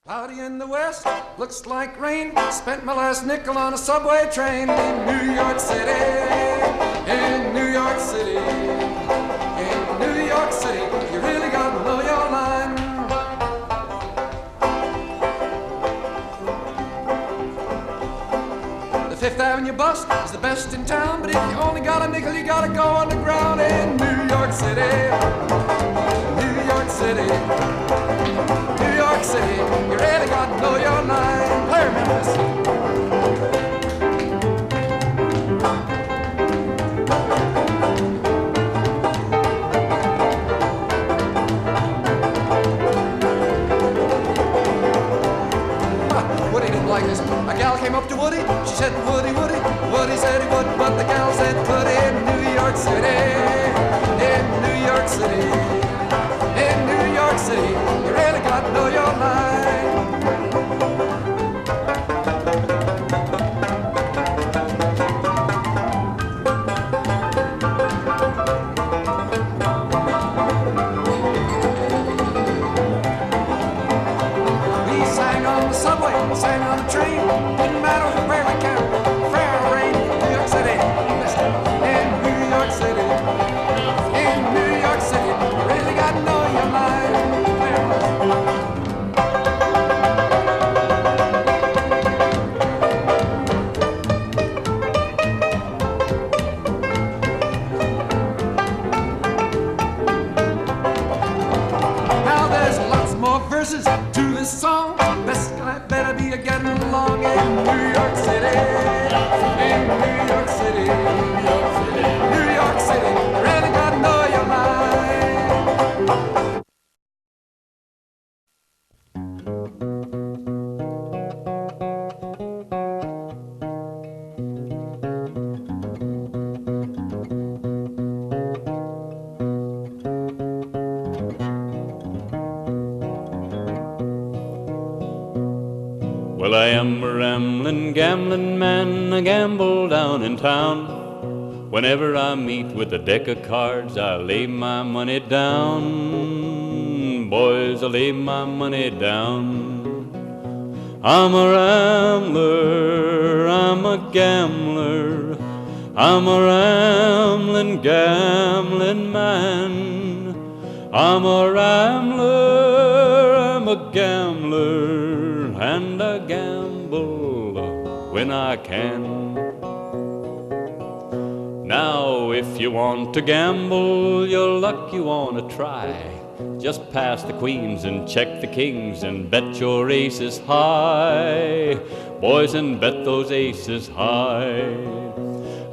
Cloudy in the west, looks like rain. Spent my last nickel on a subway train in New York City. In New York City. In New York City. You really gotta know your line. The Fifth Avenue bus is the best in town, but if you only got a nickel, you gotta go underground in New York City. New York City. New York City, you really got to know your line. Play Memphis. Woody didn't like this. A gal came up to Woody. She said, Woody, Woody. Woody said he would, but the gal said, put in New York City. In New York City. In New York City, you really got to know your line. We sang on the subway, we sang on the train, didn't matter where we came, fair or rain, New York City, in New York City, in New York City, you really got to know your line. Now there's lots more verses to this song. Best I better be a getting along in New York City. In New York City. New York City. New York City. You really got to know your line. Well, I am a rambling, gambling man, I gamble down in town. Whenever I meet with a deck of cards, I lay my money down. Boys, I lay my money down. I'm a rambler, I'm a gambler, I'm a rambling, gambling man. I'm a rambler, I'm a gambler, and I gamble when I can. Now, if you want to gamble your luck, you want to try, just pass the queens and check the kings and bet your aces high, boys, and bet those aces high.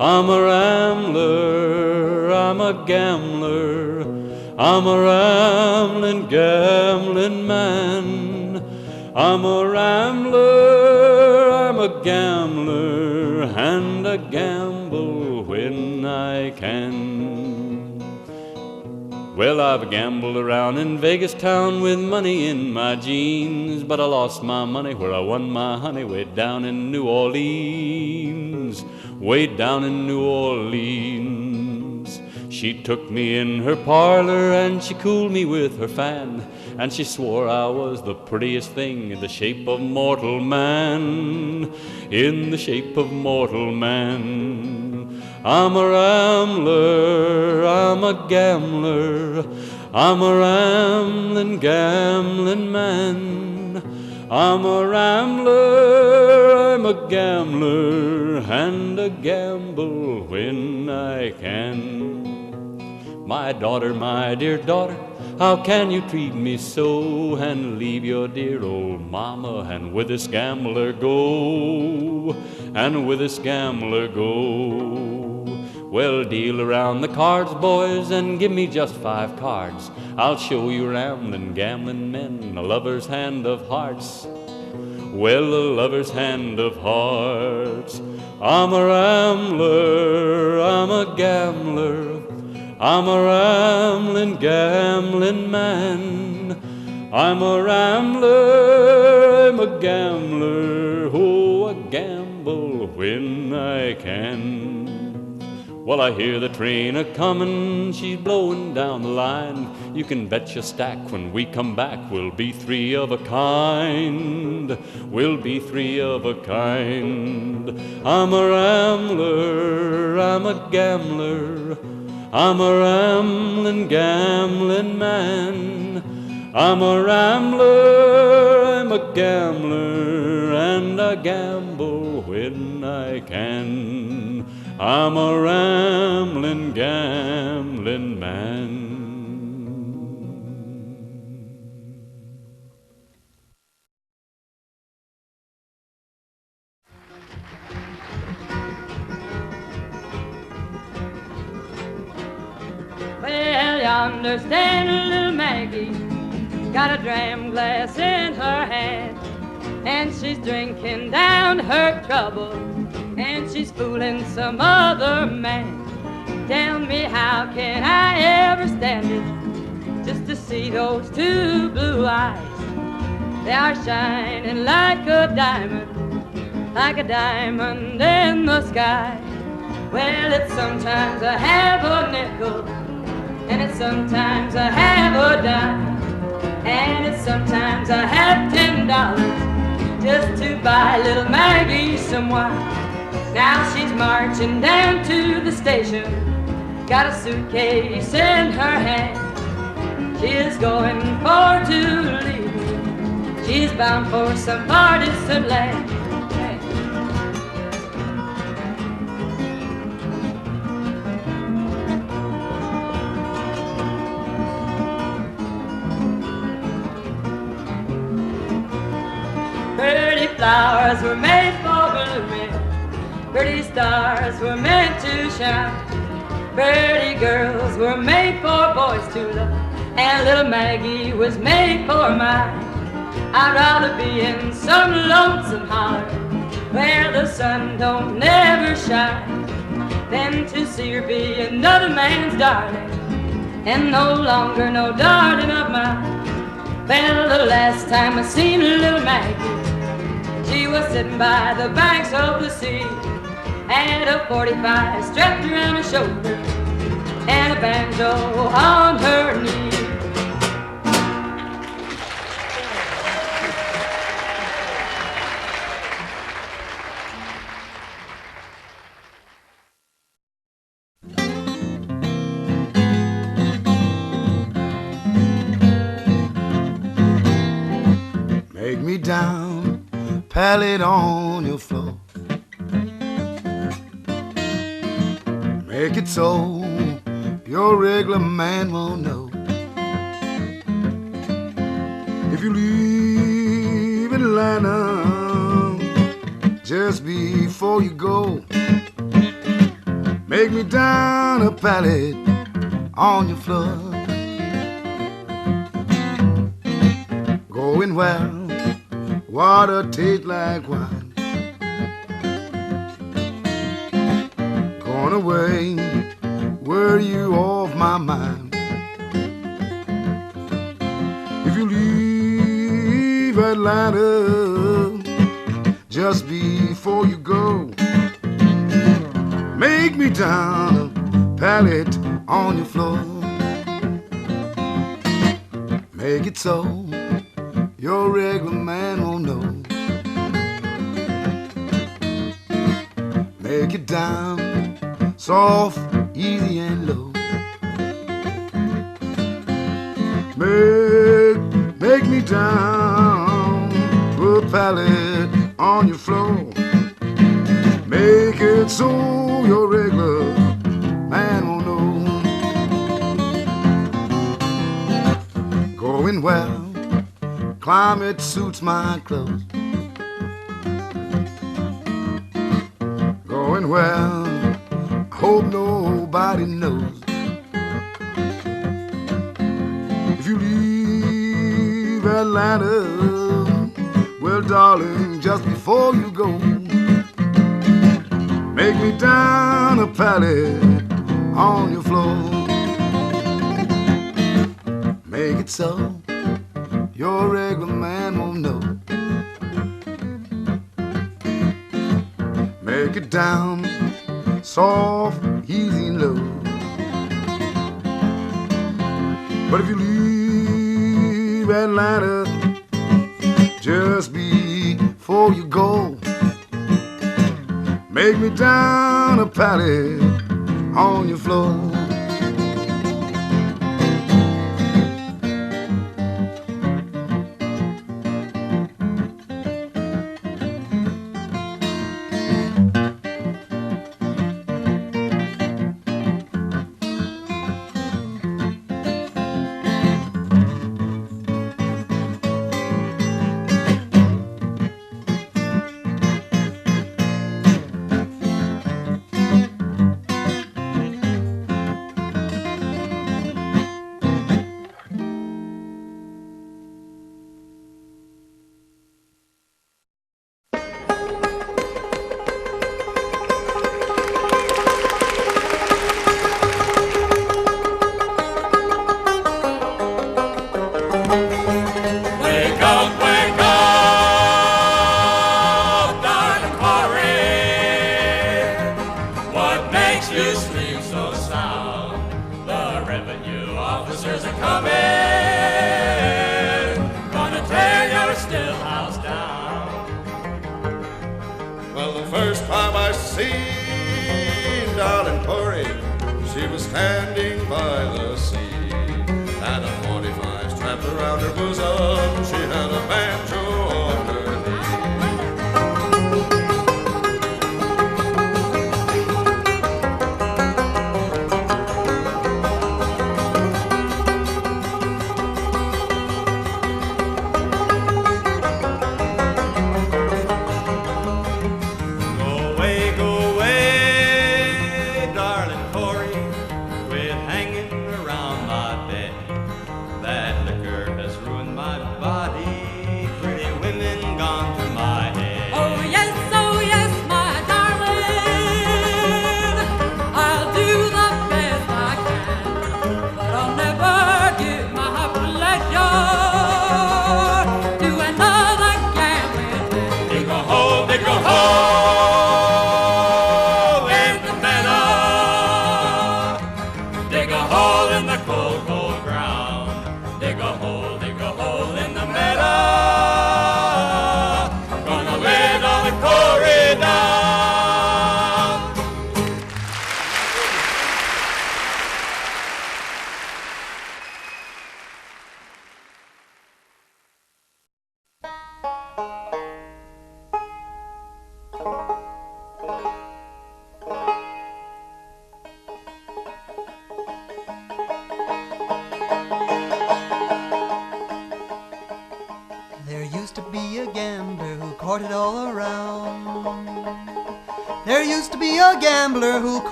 I'm a rambler, I'm a gambler, I'm a rambling, gambling man. I'm a rambler, I'm a gambler, and I gamble when I can. Well, I've gambled around in Vegas town with money in my jeans, but I lost my money where I won my honey way down in New Orleans, way down in New Orleans. She took me in her parlor and she cooled me with her fan, and she swore I was the prettiest thing in the shape of mortal man, in the shape of mortal man. I'm a rambler, I'm a gambler, I'm a rambling, gambling man. I'm a rambler, I'm a gambler, and I gamble when I can. My daughter, my dear daughter, how can you treat me so and leave your dear old mama and with this gambler go, and with this gambler go? Well, deal around the cards, boys, and give me just 5 cards. I'll show you rambling, gambling men a lover's hand of hearts. Well, a lover's hand of hearts. I'm a rambler, I'm a gambler, I'm a rambling, gambling man. I'm a rambler, I'm a gambler, oh, I gamble when I can. Well, I hear the train a-comin', she's blowin' down the line. You can bet your stack when we come back we'll be three of a kind. We'll be three of a kind. I'm a rambler, I'm a gambler, I'm a ramblin', gamblin' man. I'm a rambler, I'm a gambler, and I gamble when I can. I'm a ramblin', gamblin' man. Well, yonder standing little Maggie, got a dram glass in her hand, and she's drinking down her trouble, and she's fooling some other man. Tell me, how can I ever stand it, just to see those two blue eyes? They are shining like a diamond in the sky. Well, it's sometimes I have a nickel, and it's sometimes I have a dime, and it's sometimes I have $10 just to buy little Maggie some wine. Now she's marching down to the station, got a suitcase in her hand. She is going for to leave me, she's bound for some partisan land. Pretty flowers were made for blooming, pretty stars were meant to shine, pretty girls were made for boys to love, and little Maggie was made for mine. I'd rather be in some lonesome holler where the sun don't never shine than to see her be another man's darling and no longer no darling of mine. Well, the last time I seen little Maggie, she was sitting by the banks of the sea, and a 45 strapped around her shoulder, and a banjo on her knee. Make me down, pallet on your floor. Make it so your regular man won't know. If you leave Atlanta just before you go, make me down a pallet on your floor. Going well, water tastes like wine. Gone away, were you off my mind? If you leave Atlanta just before you go, make me down a pallet on your floor. Make it so your regular man won't know. Make it down, soft, easy and low. Make me down, put a pallet on your floor. Make it so your regular man won't know. Going well, climate suits my clothes. Going well, I hope nobody knows. If you leave Atlanta, well darling, just before you go, make me down a pallet on your floor. Make it so your regular man won't know. Make it down, soft, easy and low. But if you leave Atlanta just before you go, make me down a pallet on your floor.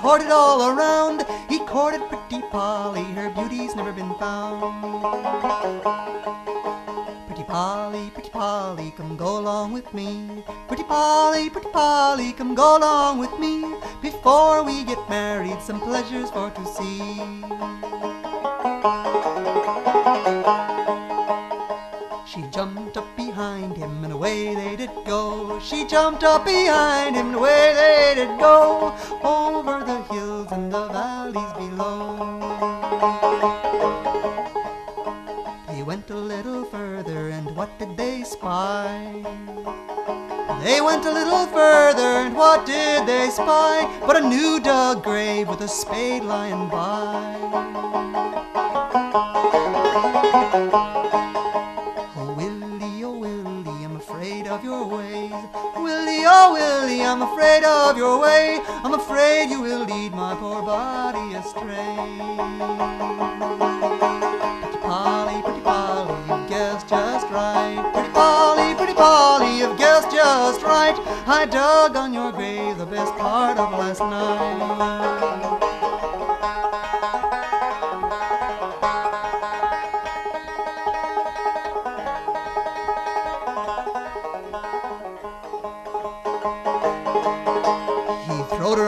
Courted all around, he courted pretty Polly, her beauty's never been found. Pretty Polly, come go along with me. Pretty Polly, come go along with me. Before we get married, some pleasures for to see. She jumped up behind him and away they did go. She jumped up behind him and away they did go. Over the hills and the valleys below. They went a little further and what did they spy? They went a little further and what did they spy? But a new dug grave with a spade lying by. Of your ways, Willie, oh Willie, I'm afraid of your way. I'm afraid you will lead my poor body astray. Pretty Polly, you've guessed just right. Pretty Polly, you've guessed just right. I dug on your grave the best part of last night.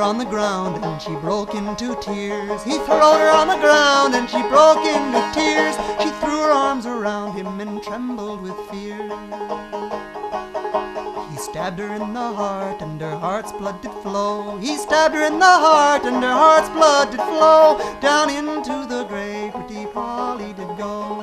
On the ground and she broke into tears. He throwed her on the ground and she broke into tears. She threw her arms around him and trembled with fear. He stabbed her in the heart, and her heart's blood did flow. He stabbed her in the heart, and her heart's blood did flow. Down into the grave pretty Polly did go.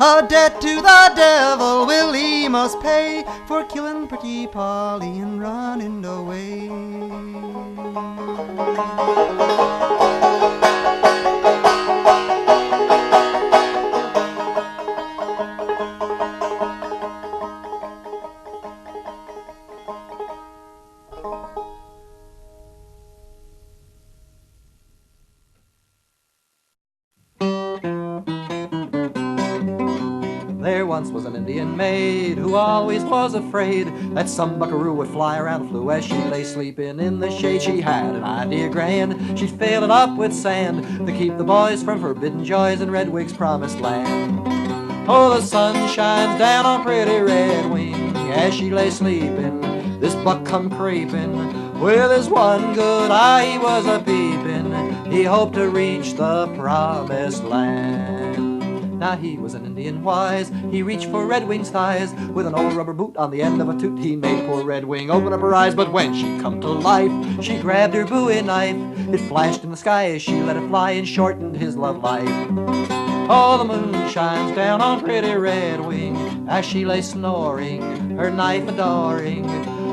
A debt to the devil Willie must pay for killing pretty Polly and running away. There once was an Indian maid who always was afraid that some buckaroo would fly around the flue. As she lay sleeping in the shade, she had an idea grand. She'd fill it up with sand to keep the boys from forbidden joys in Redwig's promised land. Oh, the sun shines down on pretty Red Wing. As she lay sleeping, this buck come creeping. With his one good eye he was a-peeping. He hoped to reach the promised land. Now he was an Indian wise, he reached for Redwing's thighs. With an old rubber boot on the end of a toot, he made poor Redwing open up her eyes. But when she come to life, she grabbed her bowie knife. It flashed in the sky as she let it fly and shortened his love life. Oh, the moon shines down on pretty Redwing as she lay snoring, her knife adoring.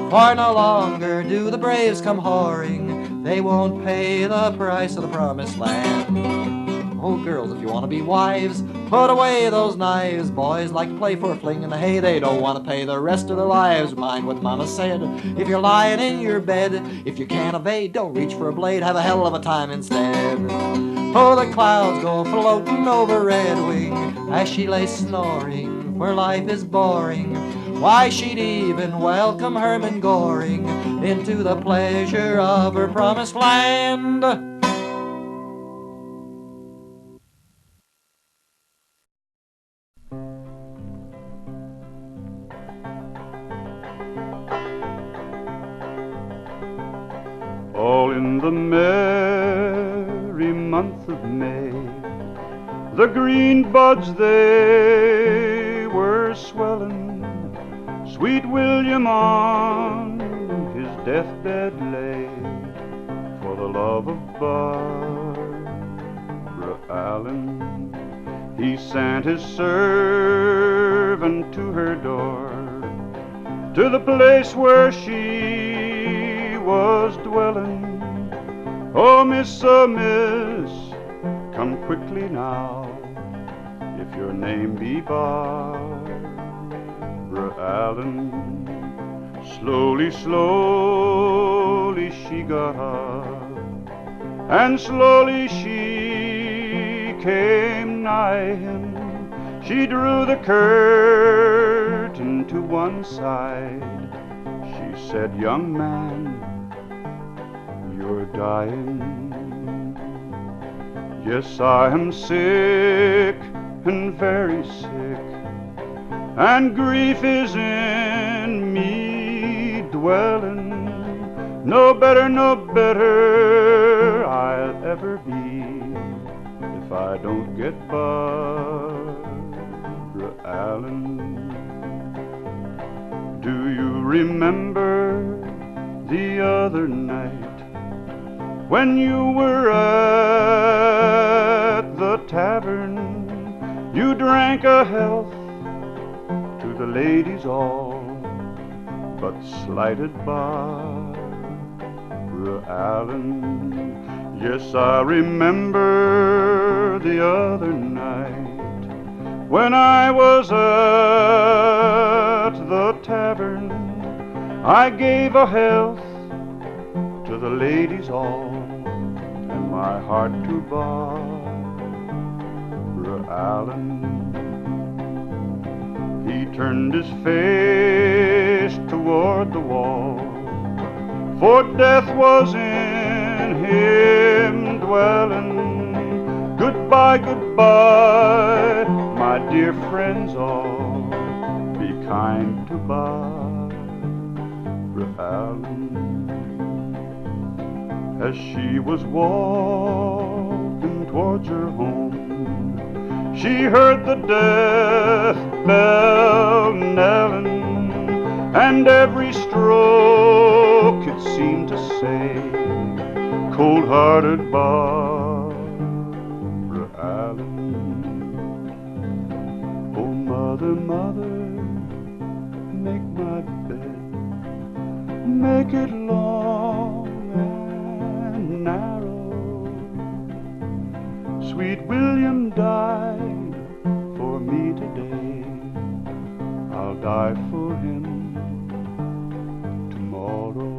For no longer do the braves come whoring, they won't pay the price of the promised land. Oh, girls, if you want to be wives, put away those knives. Boys like to play for a fling in the hay, they don't want to pay the rest of their lives. Mind what Mama said, if you're lying in your bed, if you can't evade, don't reach for a blade, have a hell of a time instead. Oh, the clouds go floating over Redwing as she lay snoring, where life is boring. Why, she'd even welcome Herman Goring into the pleasure of her promised land. All in the merry month of May, the green buds they were swelling. Sweet William on his deathbed lay for the love of Barbara Allen. He sent his servant to her door, to the place where she was dwelling. Oh, miss, come quickly now, if your name be Barbara Allen. Slowly, slowly she got up, and slowly she came nigh him. She drew the curtain to one side. She said, young man, you're dying. Yes, I am sick and very sick, and grief is in me dwelling. No better I'll ever be if I don't get Barbara Allen. Do you remember the other night when you were at the tavern? You drank a health to the ladies all, but slighted Barbara Allen. Yes, I remember the other night when I was at the tavern. I gave a health to the ladies all, and my heart to Barbara Allen. He turned his face toward the wall, for death was in in Him dwelling. Goodbye, goodbye, my dear friends all. Be kind to Barbara Allen. As she was walking towards her home, she heard the death bell knelling, and every stroke it seemed to say, cold-hearted Barbara Allen. Oh, mother, mother, make my bed, make it long and narrow. Sweet William died for me today, I'll die for him tomorrow.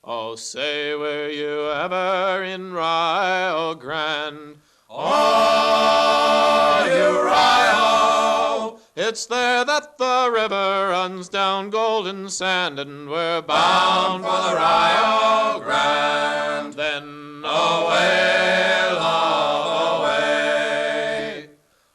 Oh, say, were you ever in Rio Grande? Oh, you Rio! It's there that the river runs down golden sand, and we're bound for the Rio Grande. Then away, love, away.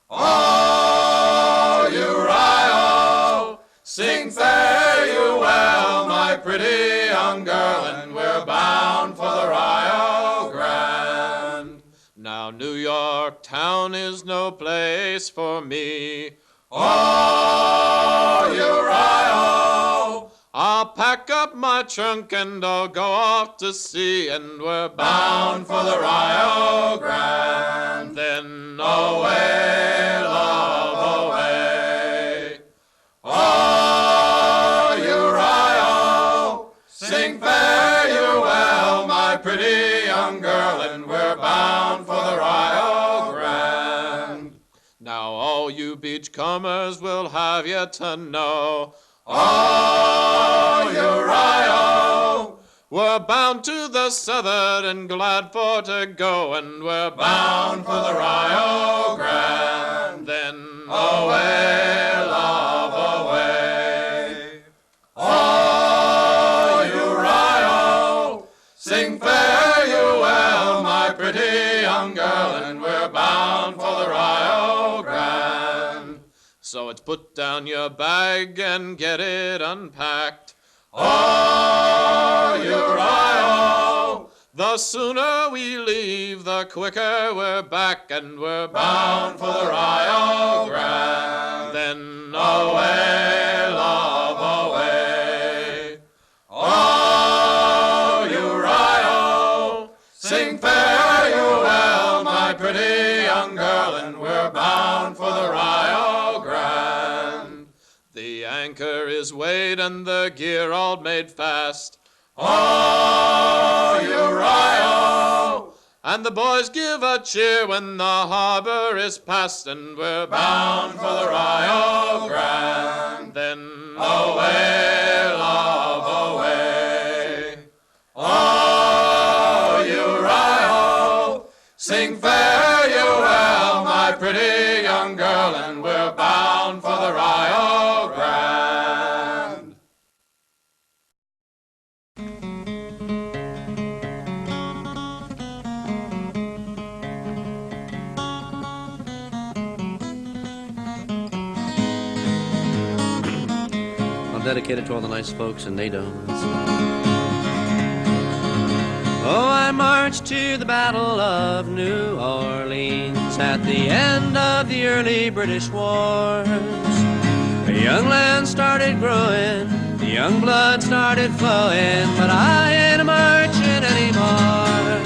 Oh, you Rio! Sing fare you well, my pretty young girl, and we're bound for the Rio Grande. Now New York town is no place for me. Oh, you Rio! I'll pack up my trunk and I'll go off to sea, and we're bound for the Rio Grande. Then away, love, away. Oh, you Rio! Sing fare you well, my pretty young girl, and we're bound for the Rio Grande. Now all you beachcombers will have you to know, oh, you Rio! We're bound to the southern and glad for to go, and we're bound for the Rio Grande. Then away, love, away. Oh, you Rio! Sing fare you well, my pretty young girl, and we're bound for the Rio Grande. So it's put down your bag and get it unpacked. Oh, you Rio! The sooner we leave, the quicker we're back, and we're bound for the Rio Grande. Then away, love, away. Oh, you Rio! Sing fare you well, my pretty young girl, and we're bound for the Rio Grande. The anchor is weighed and the gear all made fast. Oh, you Rio! And the boys give a cheer when the harbor is past, and we're bound for the Rio Grande. Then away, love, away. Oh, you Rio! Sing fare you well, my pretty young girl, and we're bound for the Rio Grande. I'll dedicate it to all the nice folks in NATO. Oh, I marched to the Battle of New Orleans at the end of the early British wars. The young land started growing, the young blood started flowing, but I ain't a-marching anymore.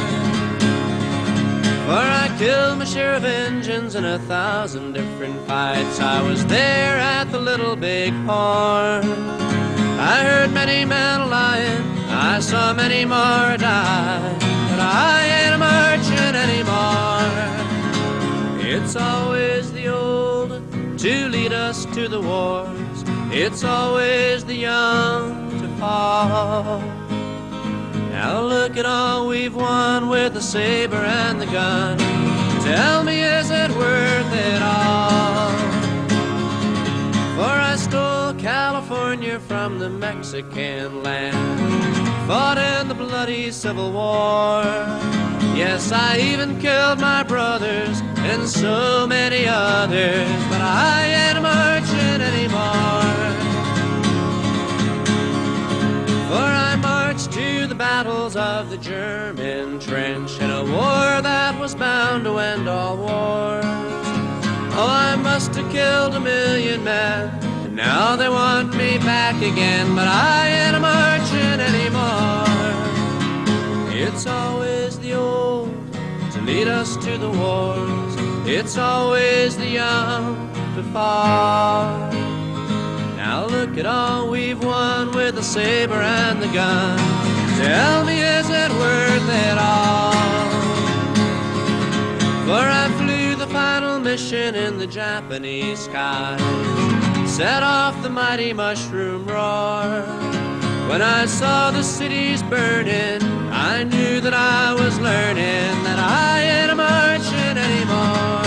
For I killed my share of Injuns in 1,000 different fights. I was there at the Little Big Horn. I heard many men lying, I saw many more die, but I ain't a-marching anymore. It's always the old to lead us to the wars. It's always the young to fall. Now look at all we've won with the saber and the gun. Tell me, is it worth it all? For here from the Mexican land. Fought in the bloody Civil War. Yes, I even killed my brothers and so many others, but I ain't marching anymore. For I marched to the battles of the German trench in a war that was bound to end all wars. Oh, I must have killed 1,000,000 men, and now they want me back again, but I ain't marching anymore. It's always the old to lead us to the wars. It's always the young to fall. Now look at all we've won with the saber and the gun. Tell me, is it worth it all? For I flew the final mission in the Japanese sky, set off the mighty mushroom roar. When I saw the cities burning, I knew that I was learning that I ain't marching anymore.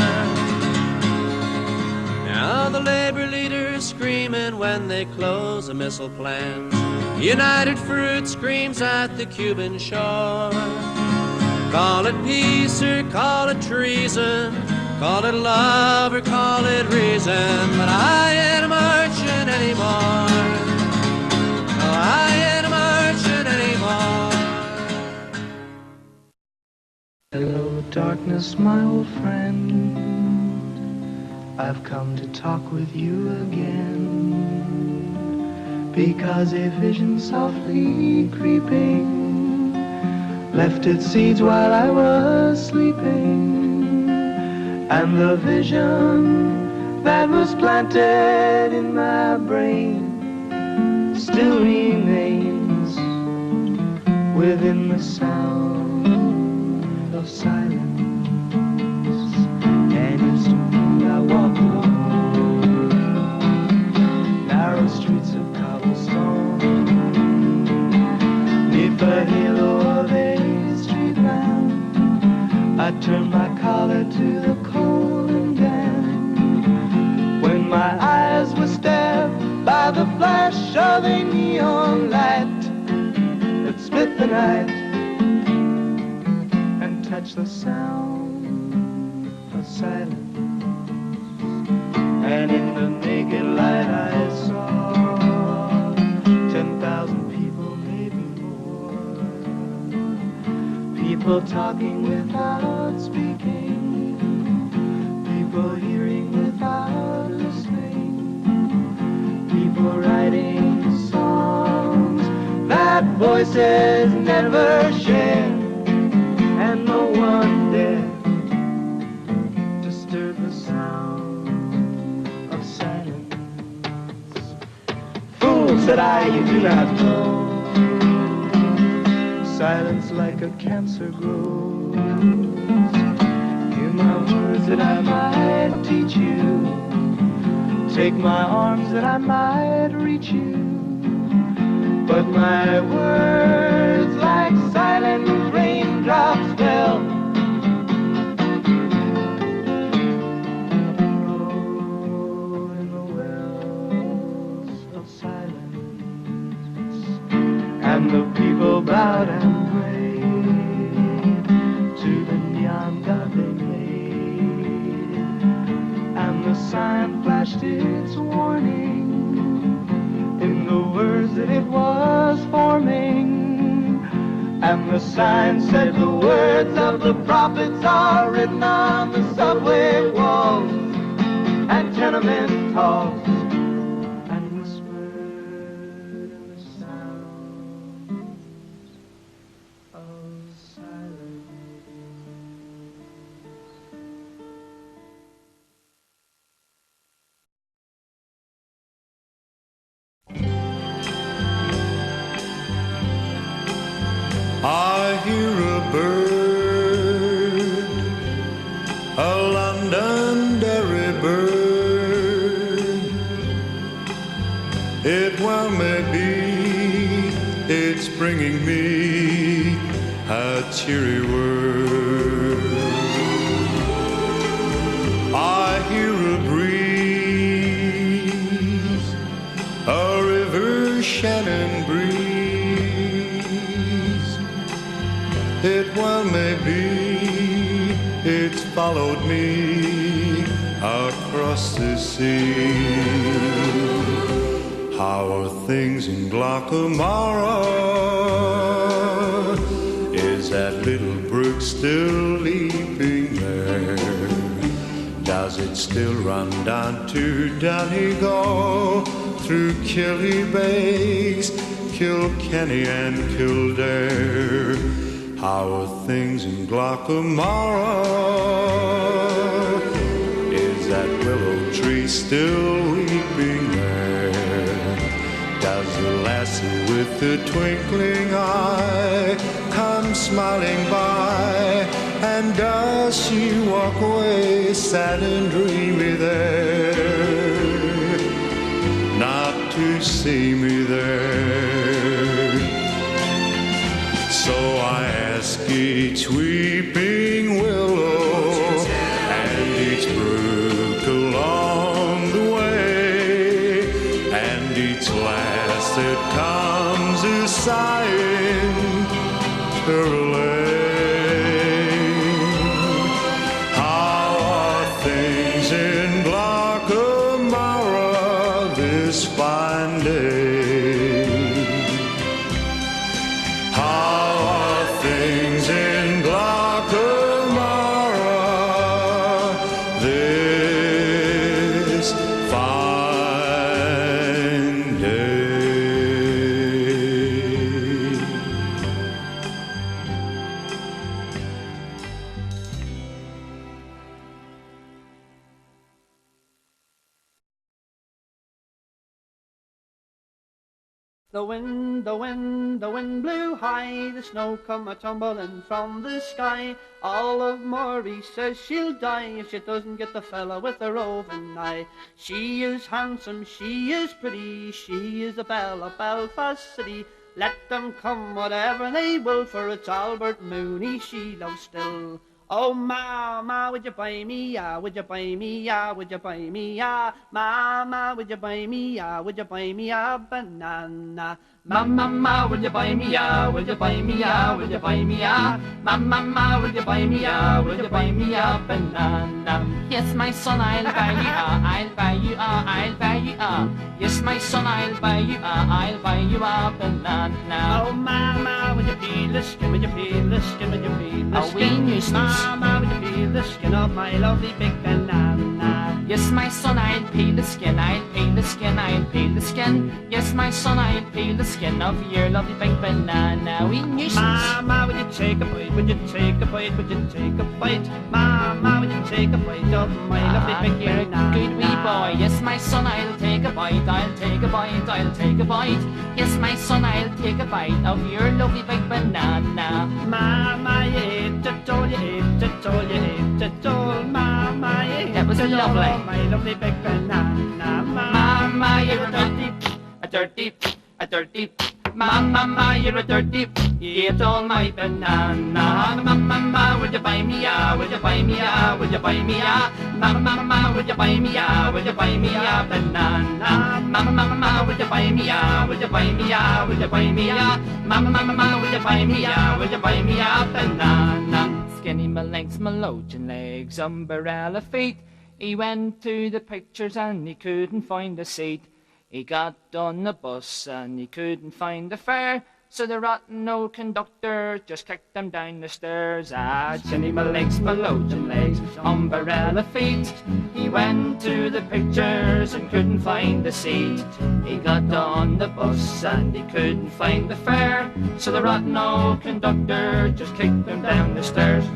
Now the labor leaders screaming when they close a missile plant. United Fruit screams at the Cuban shore. Call it peace or call it treason, call it love or call it reason, but I ain't marching anymore. No, I ain't marching anymore. Hello, darkness, my old friend. I've come to talk with you again, because a vision softly creeping left its seeds while I was sleeping, and the vision that was planted in my brain still remains within the sound of silence. And instantly I walk along narrow streets of cobblestone, neath the halo of a street lamp. I turn my collar to the cold and damp, when my eyes were stabbed by the flash of a neon light that split the night and touched the sound of silence. And in the naked light I saw 10,000 people, maybe more, people talking without speaking, people hearing without listening, people writing songs that voices never share, and no one dare disturb the sound of silence. Fool, said I, you do not know, silence like a cancer grows. Hear my words that I might teach you, take my arms that I might reach you, but my words like silent raindrops fell in the wells of silence, and the people bowed and prayed to the neon god they made, and the sign flashed its warning in the words that it was forming, and the sign said the words of the prophets are written on the subway walls and tenement halls, and whispered in the sound of silence. I hear a bird, a Londonderry bird. It well may be it's bringing me a cheery word. I hear a breeze, a river followed me across the sea. How are things in Glockamara? Is that little brook still leaping there? Does it still run down to Donegal, through Killybegs, Kilkenny and Kildare? How are things in Glockamara? Is that willow tree still weeping there? Does the lassie with the twinkling eye come smiling by? And does she walk away sad and dreamy there, not to see me there? So I ask each weeping willow and each brook along the way, and each lass that comes a sighing her lane. How are things in Glockamara this fine day? The wind blew high, the snow come a-tumbling from the sky. All of Maurice says she'll die if she doesn't get the fella with the roving eye. She is handsome, she is pretty, she is the belle of Belfast City. Let them come whatever they will, for it's Albert Mooney she loves still. Oh, Mama, would you buy me, would you buy me, would you buy me, Mama, would you buy me, would you buy me a banana? Mama, would you buy me, would you buy me, would you buy me Mama, would you buy me, would you buy me a banana? Yes, my son, I'll buy you, I'll buy you, I'll buy you, yes, my son, I'll buy you, I'll buy you a banana. Oh, Mama, would you peel the skin, would you peel the skin, would you peel the skin? A wee nuisance. Mama, would you peel the skin of my lovely big banana? Yes, my son, I'll peel the skin, I'll peel the skin, I'll peel the skin. Yes, my son, I'll peel the skin of your lovely big banana. Wee nuisance. Mama, would you take a bite, would you take a bite, would you take a bite? Mama, would you take a bite of my lovely big you're banana? a good wee boy. Yes, my son, I'll take a bite, I'll take a bite, I'll take a bite. Yes, my son, I'll take a bite of your lovely big banana. Mama, you ate it all, you ate it all, you ate it all. Mama, you ate That was it lovely. all, my lovely big banana. Mama, you're a dirty, Mama, you're a dirty, you ate all my banana. Mama, would you buy me, would you buy me, would you buy me, Mama, would you buy me, would you buy me a banana? Mama, would you buy me, would you buy me, would you buy me, Mama, would you buy me, would you buy me a banana? Skinny my legs, my lotion legs, umbrella feet. He went to the pictures and he couldn't find a seat. He got on the bus and he couldn't find the fare, so the rotten old conductor just kicked him down the stairs. Ah, chinny my legs, my lotion legs, umbrella feet. He went to the pictures and couldn't find the seat. He got on the bus and he couldn't find the fare, so the rotten old conductor just kicked him down the stairs.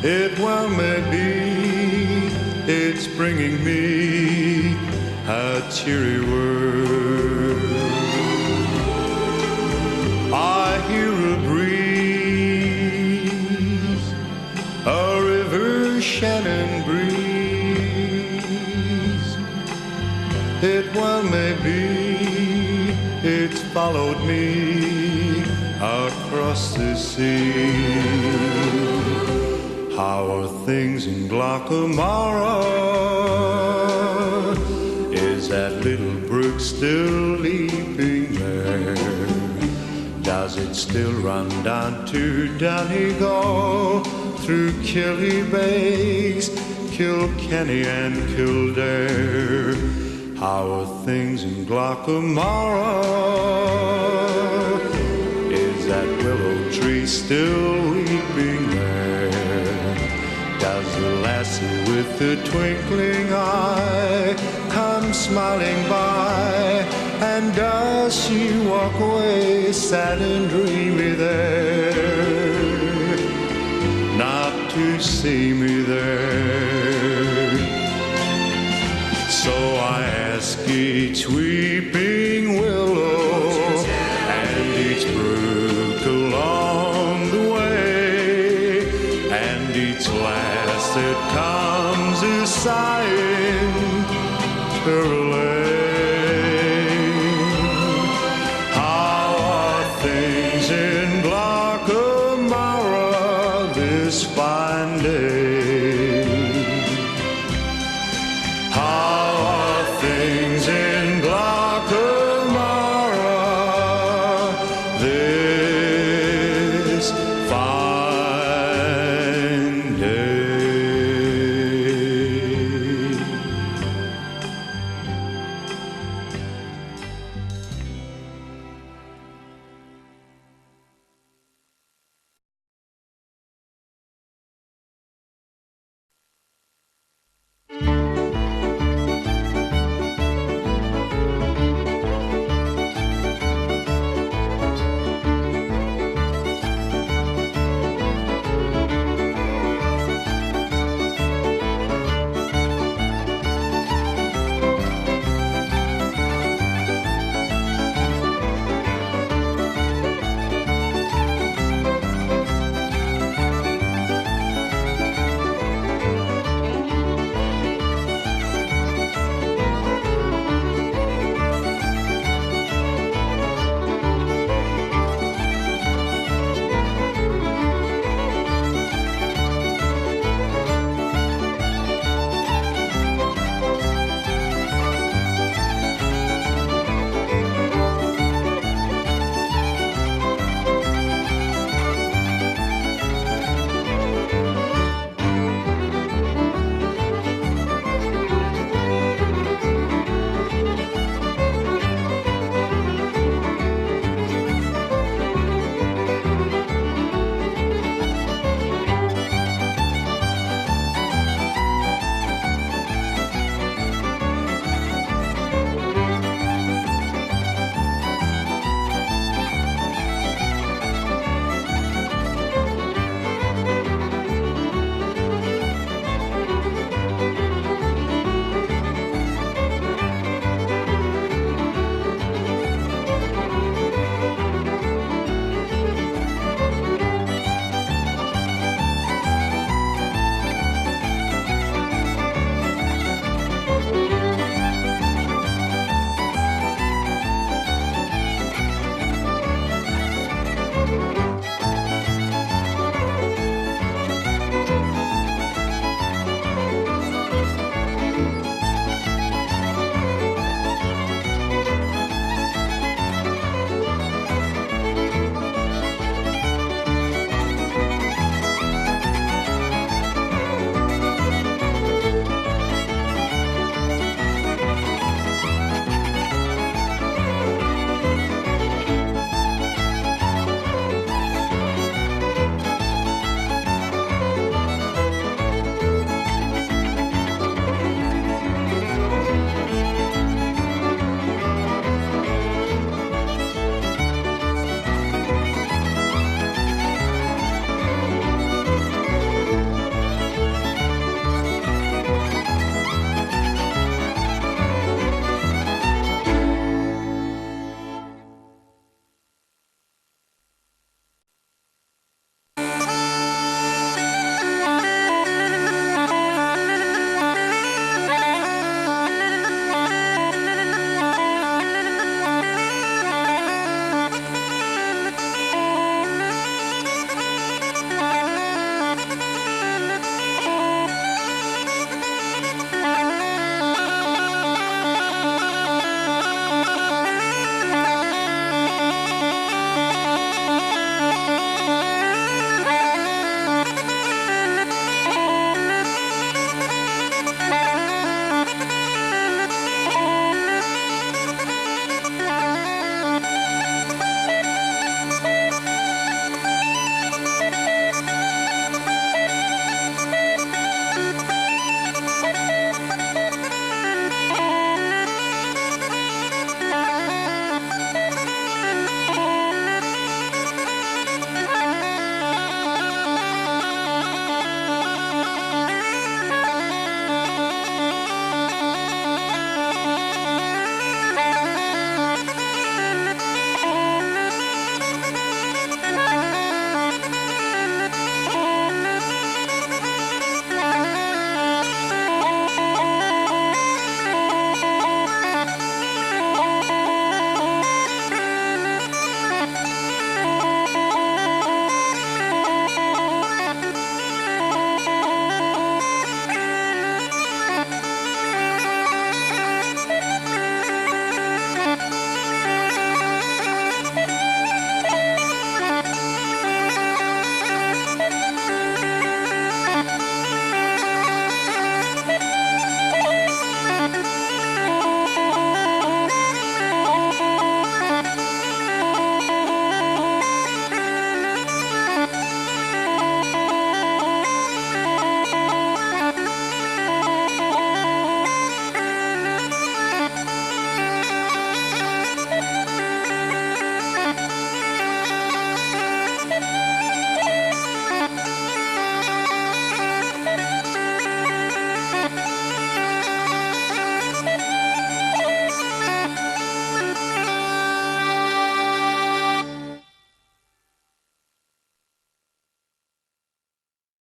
It well may be it's bringing me a cheery word. I hear a breeze, a river Shannon breeze. It well may be it's followed me across the sea. How are things in Glockamara? Is that little brook still leaping there? Does it still run down to Donegal, through Killybegs, Kilkenny and Kildare? How are things in Glockamara? Is that willow tree still weeping there? Does the lassie with the twinkling eye come smiling by? And does she walk away sad and dreamy there, not to see me there? So I ask each weeping willow and each brook along the way, and each lass that comes a sighing her